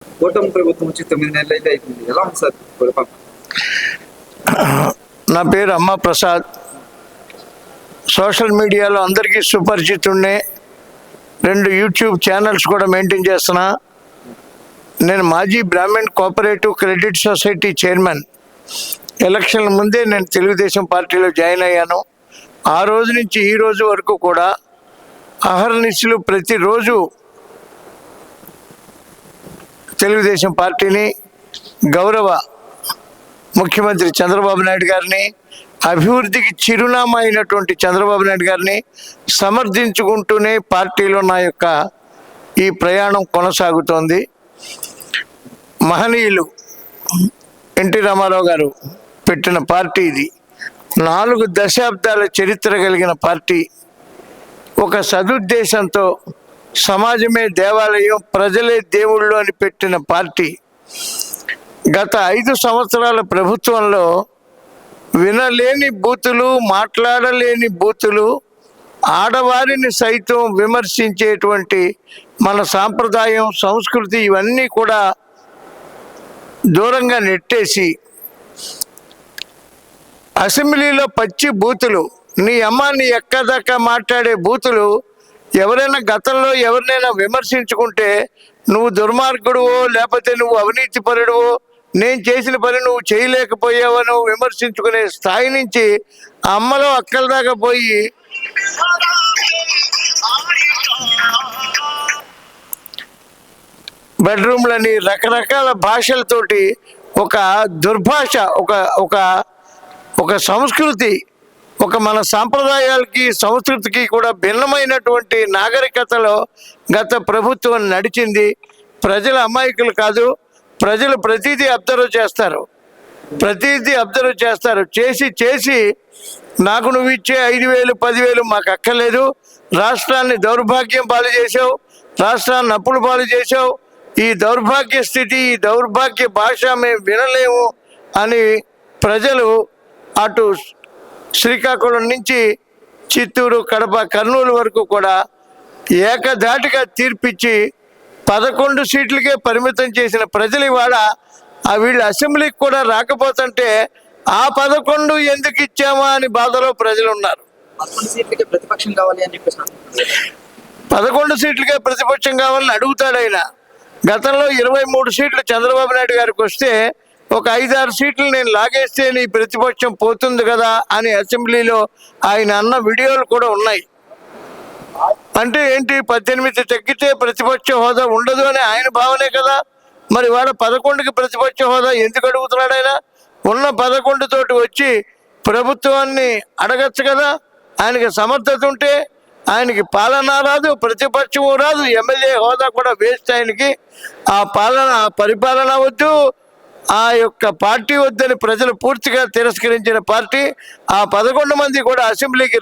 కూటమి ప్రభుత్వం వచ్చి 9 నెలలు అయితే అయిపోయింది. ఎలా ఉంది సార్ పరిపాలన? నా పేరు అమ్మ ప్రసాద్. సోషల్ మీడియాలో అందరికీ సుపరిచితుడినే. 2 యూట్యూబ్ ఛానల్స్ కూడా మెయింటైన్ చేస్తున్నా. నేను మాజీ Brahmin cooperative credit society chairman. ఎలక్షన్ల ముందే నేను తెలుగుదేశం పార్టీలో జాయిన్ అయ్యాను. ఆ రోజు నుంచి ఈ రోజు వరకు కూడా అహర్నిశలు ప్రతిరోజు తెలుగుదేశం పార్టీని, గౌరవ ముఖ్యమంత్రి చంద్రబాబు నాయుడు గారిని, అభివృద్ధికి చిరునామా అయినటువంటి చంద్రబాబు నాయుడు గారిని సమర్థించుకుంటూనే పార్టీలో నా యొక్క ఈ ప్రయాణం కొనసాగుతోంది. మహనీయులు ఎన్టీ రామారావు గారు పెట్టిన పార్టీ ఇది. 4 దశాబ్దాల చరిత్ర కలిగిన పార్టీ. ఒక సదుద్దేశంతో సమాజమే దేవాలయం, ప్రజలే దేవుళ్ళు అని పెట్టిన పార్టీ. గత 5 సంవత్సరాల ప్రభుత్వంలో వినలేని బూతులు, మాట్లాడలేని బూతులు, ఆడవారిని సైతం విమర్శించేటువంటి మన సాంప్రదాయం, సంస్కృతి ఇవన్నీ కూడా దూరంగా నెట్టేసి అసెంబ్లీలో పచ్చి బూతులు, నీ అమ్మ నీ ఎక్కదక్క మాట్లాడే బూతులు, ఎవరైనా గతంలో ఎవరినైనా విమర్శించుకుంటే నువ్వు దుర్మార్గుడువో లేకపోతే నువ్వు అవినీతి పరుడువో, నేను చేసిన పని నువ్వు చేయలేకపోయావనో విమర్శించుకునే స్థాయి నుంచి అమ్మలో అక్కల దాకా పోయి బెడ్రూమ్లని రకరకాల భాషలతోటి ఒక దుర్భాష, ఒక ఒక ఒక సంస్కృతి, ఒక మన సాంప్రదాయాలకి సంస్కృతికి కూడా భిన్నమైనటువంటి నాగరికతలో గత ప్రభుత్వం నడిచింది. ప్రజల అమాయకులు కాదు, ప్రజలు ప్రతిదీ అబ్జర్వ్ చేస్తారు. చేసి నాకు నువ్వు ఇచ్చే 5,000 10,000 మాకు అక్కర్లేదు, రాష్ట్రాన్ని దౌర్భాగ్యం పాలు చేసావు, రాష్ట్రాన్ని అప్పులు పాలు చేసావు, ఈ దౌర్భాగ్య స్థితి, ఈ దౌర్భాగ్య భాష మేము వినలేము అని ప్రజలు అటు శ్రీకాకుళం నుంచి చిత్తూరు, కడప, కర్నూలు వరకు కూడా ఏకధాటిగా తీర్పిచ్చి 11 సీట్లకే పరిమితం చేసిన ప్రజలు ఇవాళ వీళ్ళు అసెంబ్లీకి కూడా రాకపోతుంటే ఆ 11 ఎందుకు ఇచ్చామా అని బాధలో ప్రజలు ఉన్నారు. 11 సీట్లకే ప్రతిపక్షం కావాలి అని చెప్పేసి 11 సీట్లకే ప్రతిపక్షం కావాలని అడుగుతాడు ఆయన. గతంలో 23 సీట్లు చంద్రబాబు నాయుడు గారికి వస్తే ఒక 5-6 సీట్లు నేను లాగేస్తే నీ ప్రతిపక్షం పోతుంది కదా అని అసెంబ్లీలో ఆయన అన్న వీడియోలు కూడా ఉన్నాయి. అంటే ఏంటి, 18 తగ్గితే ప్రతిపక్ష హోదా ఉండదు అని ఆయన భావనే కదా. మరి వాళ్ళ 11కి ప్రతిపక్ష హోదా ఎందుకు అడుగుతున్నాడు ఆయన? ఉన్న 11 తోటి వచ్చి ప్రభుత్వాన్ని అడగచ్చు కదా. ఆయనకి సమర్థత ఉంటే, ఆయనకి పాలన రాదు, ప్రతిపక్షము రాదు, ఎమ్మెల్యే హోదా కూడా వేస్ట్ ఆయనకి. ఆ పరిపాలన వద్దు, ఆ యొక్క పార్టీ వద్దని ప్రజలు పూర్తిగా తిరస్కరించిన పార్టీ. ఆ 11 మంది కూడా అసెంబ్లీకి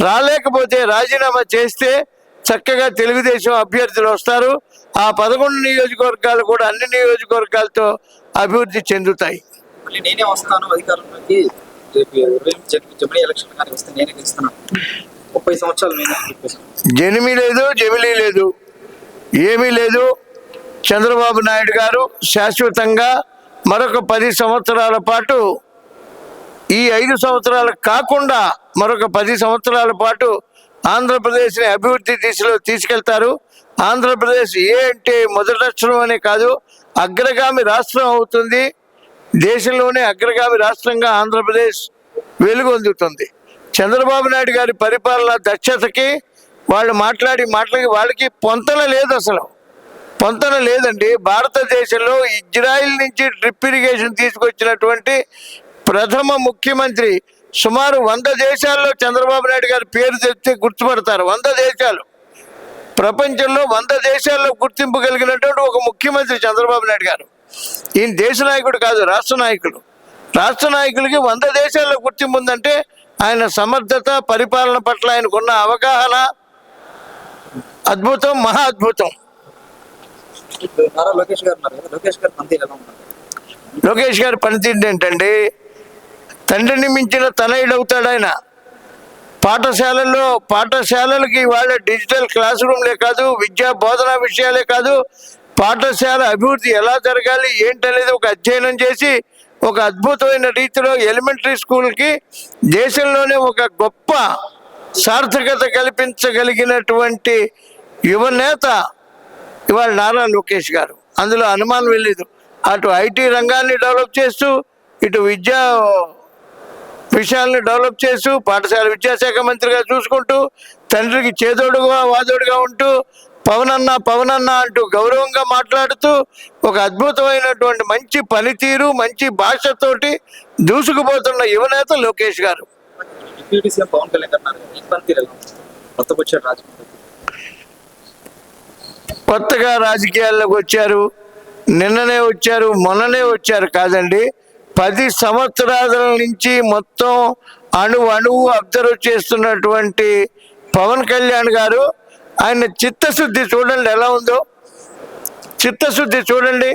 రాలేకపోతే రాజీనామా చేస్తే చక్కగా తెలుగుదేశం అభ్యర్థులు వస్తారు. ఆ 11 నియోజకవర్గాలు కూడా అన్ని నియోజకవర్గాలతో అభివృద్ధి చెందుతాయి. మళ్ళీ నేనే వస్తాను అధికారంలోకి, జమిలీ ఎలక్షన్ కానీ వస్తే నేనే గెలుస్తున్నాను, 30 సంవత్సరాలు నేనే చెప్పేసాను. జమిలీ లేదు, ఏమీ లేదు. చంద్రబాబు నాయుడు గారు శాశ్వతంగా మరొక 10 సంవత్సరాల పాటు, ఈ 5 సంవత్సరాలు కాకుండా మరొక 10 సంవత్సరాల పాటు ఆంధ్రప్రదేశ్ని అభివృద్ధి దిశలో తీసుకెళ్తారు. ఆంధ్రప్రదేశ్ అంటే మొదటి అక్షరం అనే కాదు, అగ్రగామి రాష్ట్రం అవుతుంది. దేశంలోనే అగ్రగామి రాష్ట్రంగా ఆంధ్రప్రదేశ్ వెలుగొందుతుంది. చంద్రబాబు నాయుడు గారి పరిపాలన దక్షతకి వాళ్ళు మాట్లాడి వాళ్ళకి పొంతన లేదండి. భారతదేశంలో ఇజ్రాయిల్ నుంచి డ్రిప్ ఇరిగేషన్ తీసుకొచ్చినటువంటి ప్రథమ ముఖ్యమంత్రి. సుమారు 100 దేశాల్లో చంద్రబాబు నాయుడు గారి పేరు తెస్తే గుర్తుపడతారు. 100 దేశాలు, ప్రపంచంలో 100 దేశాల్లో గుర్తింపు కలిగినటువంటి ఒక ముఖ్యమంత్రి చంద్రబాబు నాయుడు గారు. ఈయన దేశ నాయకుడు కాదు, రాష్ట్ర నాయకుడు. రాష్ట్ర నాయకులకి 100 దేశాల్లో గుర్తింపు ఉందంటే ఆయన సమర్థత, పరిపాలన పట్ల ఆయనకున్న అవగాహన అద్భుతం, మహా అద్భుతం. లోకేష్ గారి పనితీరు ఏంటండి? తండ్రిని మించిన తనయుడవుతాడు ఆయన. పాఠశాలలకి వాళ్ళ డిజిటల్ క్లాస్ రూమ్లే కాదు, విద్యా బోధనా విషయాలే కాదు, పాఠశాల అభివృద్ధి ఎలా జరగాలి ఏంటనేది ఒక అధ్యయనం చేసి ఒక అద్భుతమైన రీతిలో ఎలిమెంటరీ స్కూల్కి దేశంలోనే ఒక గొప్ప సార్థకత కల్పించగలిగినటువంటి యువనేత ఇవాళ నారా లోకేష్ గారు. అందులో అనుమానం లేదు. అటు ఐటీ రంగాన్ని డెవలప్ చేస్తూ, ఇటు విద్యా విషయాలను డెవలప్ చేస్తూ, పాఠశాల విద్యాశాఖ మంత్రిగా చూసుకుంటూ, తండ్రికి చేదోడుగా వాదోడుగా ఉంటూ, పవనన్న అంటూ గౌరవంగా మాట్లాడుతూ, ఒక అద్భుతమైనటువంటి మంచి పనితీరు, మంచి భాషతోటి దూసుకుపోతున్న యువనేత లోకేష్ గారు. డిప్యూటీ సీఎం పవన్ కళ్యాణ్ అన్నారు, ఈ పనితీరు ఎలా ఉంది? కొత్తగా వచ్చాడు రాజకీయాలు, కొత్తగా రాజకీయాల్లోకి వచ్చారు, నిన్ననే వచ్చారు, మొన్ననే వచ్చారు కాదండి. 10 సంవత్సరాల నుంచి మొత్తం అణువు అబ్జర్వ్ చేస్తున్నటువంటి పవన్ కళ్యాణ్ గారు, ఆయన చిత్తశుద్ధి చూడండి ఎలా ఉందో. చిత్తశుద్ధి చూడండి.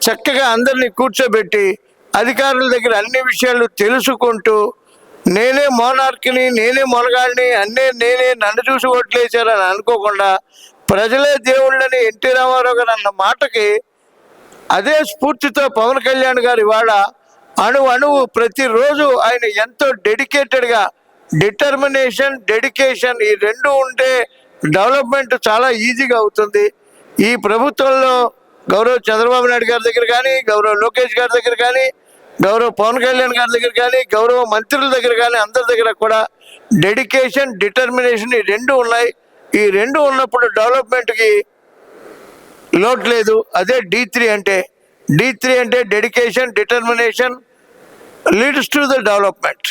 చక్కగా అందరినీ కూర్చోబెట్టి అధికారుల దగ్గర అన్ని విషయాలు తెలుసుకుంటూ, నేనే మోనార్క్ని, నేనే మొనగాడిని, నేనే నన్ను చూసి ఓట్లేశారని అనుకోకుండా, ప్రజలే దేవుళ్ళని ఎన్టీ రామారావు గారు అన్న మాటకి అదే స్ఫూర్తితో పవన్ కళ్యాణ్ గారు ఇవాళ అణువు ప్రతిరోజు ఆయన ఎంతో డెడికేటెడ్గా, డిటర్మినేషన్, డెడికేషన్ ఈ రెండు ఉంటే డెవలప్మెంట్ చాలా ఈజీగా అవుతుంది. ఈ ప్రభుత్వంలో గౌరవ చంద్రబాబు నాయుడు గారి దగ్గర కానీ, గౌరవ లోకేష్ గారి దగ్గర కానీ, గౌరవ పవన్ కళ్యాణ్ గారి దగ్గర కానీ, గౌరవ మంత్రుల దగ్గర కానీ, అందరి దగ్గర కూడా డెడికేషన్, డిటర్మినేషన్ ఈ రెండు ఉన్నాయి. ఈ రెండు ఉన్నప్పుడు డెవలప్మెంట్కి లోటు లేదు. అదే D3 అంటే. D3 అంటే dedication, determination leads to the development.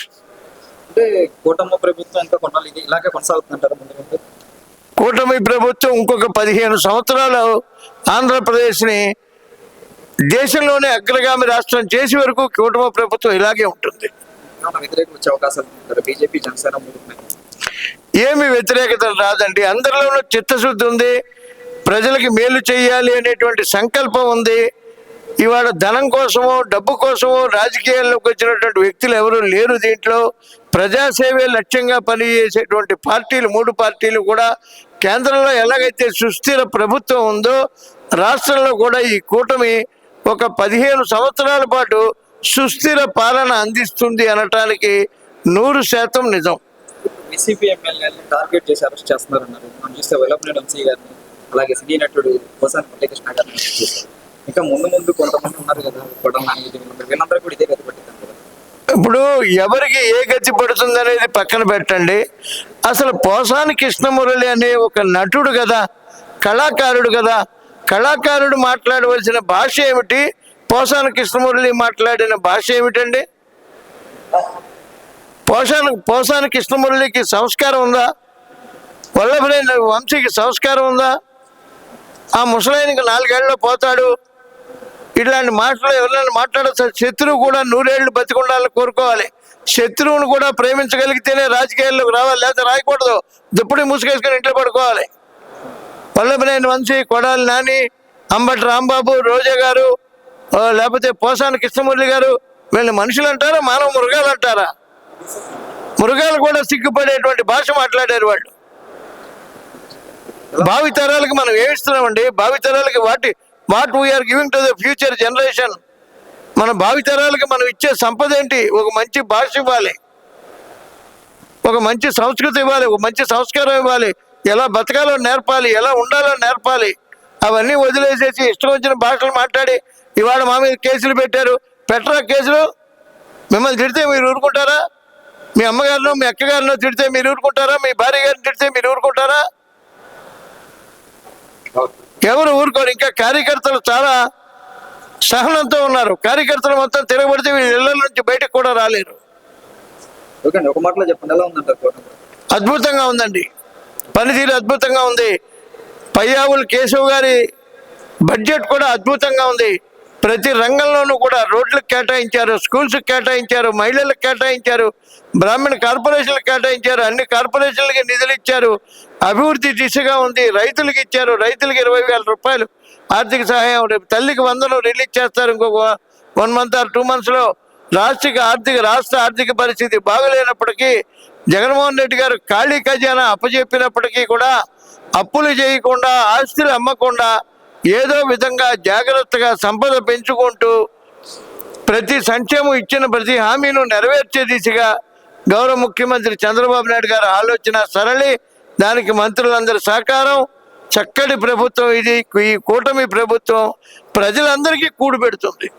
అంటే కూటమి ప్రభుత్వం ఇంకా కొన్నాళ్ళు ఇలాగే కొనసాగుతుందంటారు ముందు? కూటమి ప్రభుత్వం ఇంకొక 15 సంవత్సరాలు ఆంధ్రప్రదేశ్ని దేశంలోనే అగ్రగామి రాష్ట్రం చేసే వరకు కూటమి ప్రభుత్వం ఇలాగే ఉంటుంది. వ్యతిరేకం వచ్చే అవకాశాలు ఉంటారు. బీజేపీ, జనసేన ఏమి వ్యతిరేకత రాదండి. అందరిలోనూ చిత్తశుద్ధి ఉంది. ప్రజలకి మేలు చేయాలి అనేటువంటి సంకల్పం ఉంది. ఇవాళ ధనం కోసమో, డబ్బు కోసమో రాజకీయాల్లోకి వచ్చినటువంటి వ్యక్తులు ఎవరు లేరు. దీంట్లో ప్రజాసేవే లక్ష్యంగా పనిచేసేటువంటి పార్టీలు, 3 పార్టీలు కూడా కేంద్రంలో ఎలాగైతే సుస్థిర ప్రభుత్వం ఉందో, రాష్ట్రంలో కూడా ఈ కూటమి ఒక 15 సంవత్సరాల పాటు సుస్థిర పాలన అందిస్తుంది అనటానికి 100% నిజం. వైసీపీ ఎమ్మెల్యేలను టార్గెట్ చేసి అరెస్ట్ చేస్తున్నారన్నారు. మనం చూస్తే వెల్లపల్లి వంశీ గారిని, అలాగే సినీ నటుడు పోసాని మురళీకృష్ణ గారిని అరెస్ట్ చేశారు. ఇంకా ముందు కొంతమంది ఉన్నారు కదా, వీళ్ళందరూ కూడా ఇదే గతి పట్టింది కదా. ఇప్పుడు ఎవరికి ఏ గతి పడుతుంది అనేది పక్కన పెట్టండి. అసలు పోసాని కృష్ణమురళి అనే ఒక నటుడు కదా, కళాకారుడు కదా. కళాకారుడు మాట్లాడవలసిన భాష ఏమిటి? పోసాని కృష్ణమురళి మాట్లాడిన భాష ఏమిటండి? పోసాని కృష్ణమురళికి సంస్కారం ఉందా? వల్లభనేని వంశీకి సంస్కారం ఉందా? ఆ ముసలాయనకి 4 ఏళ్ళలో పోతాడు. ఇట్లాంటి మాటలు ఎవరైనా మాట్లాడచ్చు. శత్రువు కూడా 100 ఏళ్ళు బతికుండాలని కోరుకోవాలి. శత్రువును కూడా ప్రేమించగలిగితేనే రాజకీయాల్లోకి రావాలి, లేకపోతే రాయకూడదు. దుప్పటి ముసుగేసుకొని ఇంట్లో పడుకోవాలి. వల్లభనేని వంశీ, కొడాలి నాని, అంబటి రాంబాబు, రోజా గారు, లేకపోతే పోసాని కృష్ణమురళి గారు, వీళ్ళని మనుషులు అంటారా, మానవ మృగాలు అంటారా? మృగాలు కూడా సిగ్గుపడేటువంటి భాష మాట్లాడారు వాళ్ళు. భావితరాలకు మనం ఏమిస్తున్నామండి? భావితరాలకి what we are giving to the future generation. మన భావితరాలకి మనం ఇచ్చే సంపద ఏంటి? ఒక మంచి భాష ఇవ్వాలి, ఒక మంచి సంస్కృతి ఇవ్వాలి, ఒక మంచి సంస్కారం ఇవ్వాలి, ఎలా బతకాలో నేర్పాలి, ఎలా ఉండాలో నేర్పాలి. అవన్నీ వదిలేసేసి ఇష్టం వచ్చిన భాషలు మాట్లాడి ఇవాళ మా మీద కేసులు పెట్టారు. పెట్టరా కేసులు? మిమ్మల్ని తిడితే మీరు ఊరుకుంటారా? మీ అమ్మగారినో మీ అక్కగారినో తిడితే మీరు ఊరుకుంటారా? మీ భార్య గారిని తిడితే మీరు ఊరుకుంటారా? ఎవరు ఊరుకోరు. ఇంకా కార్యకర్తలు చాలా సహనంతో ఉన్నారు. కార్యకర్తలు మొత్తం తిరగబడితే వీళ్ళ ఇళ్ల నుంచి బయటకు కూడా రాలేరు. ఒక మాటలో చెప్పండి, ఎలా ఉందంటారు? అద్భుతంగా ఉందండి. పనితీరు అద్భుతంగా ఉంది. పయ్యావులు కేశవ్ గారి బడ్జెట్ కూడా అద్భుతంగా ఉంది. ప్రతి రంగంలోనూ కూడా రోడ్లకు కేటాయించారు, స్కూల్స్కి కేటాయించారు, మహిళలకు కేటాయించారు, బ్రాహ్మణ కార్పొరేషన్లకు కేటాయించారు, అన్ని కార్పొరేషన్లకి నిధులు ఇచ్చారు. అభివృద్ధి దిశగా ఉంది. రైతులకు ఇచ్చారు. రైతులకు 20,000 రూపాయలు ఆర్థిక సహాయం. రేపు తల్లికి 100 రిలీజ్ చేస్తారు ఇంకొక 1 month or 2 monthsలో. రాష్ట్ర ఆర్థిక పరిస్థితి బాగలేనప్పటికీ జగన్మోహన్ రెడ్డి గారు ఖాళీ ఖజానా అప్పచెప్పినప్పటికీ కూడా అప్పులు చేయకుండా, ఆస్తులు అమ్మకుండా ఏదో విధంగా జాగ్రత్తగా సంపద పెంచుకుంటూ ప్రతి సంక్షేమం ఇచ్చిన ప్రతి హామీను నెరవేర్చే దిశగా గౌరవ ముఖ్యమంత్రి చంద్రబాబు నాయుడు గారి ఆలోచన సరళి, దానికి మంత్రులందరి సహకారం, చక్కటి ప్రభుత్వం ఇది. ఈ కూటమి ప్రభుత్వం ప్రజలందరికీ కూడు పెడుతుంది.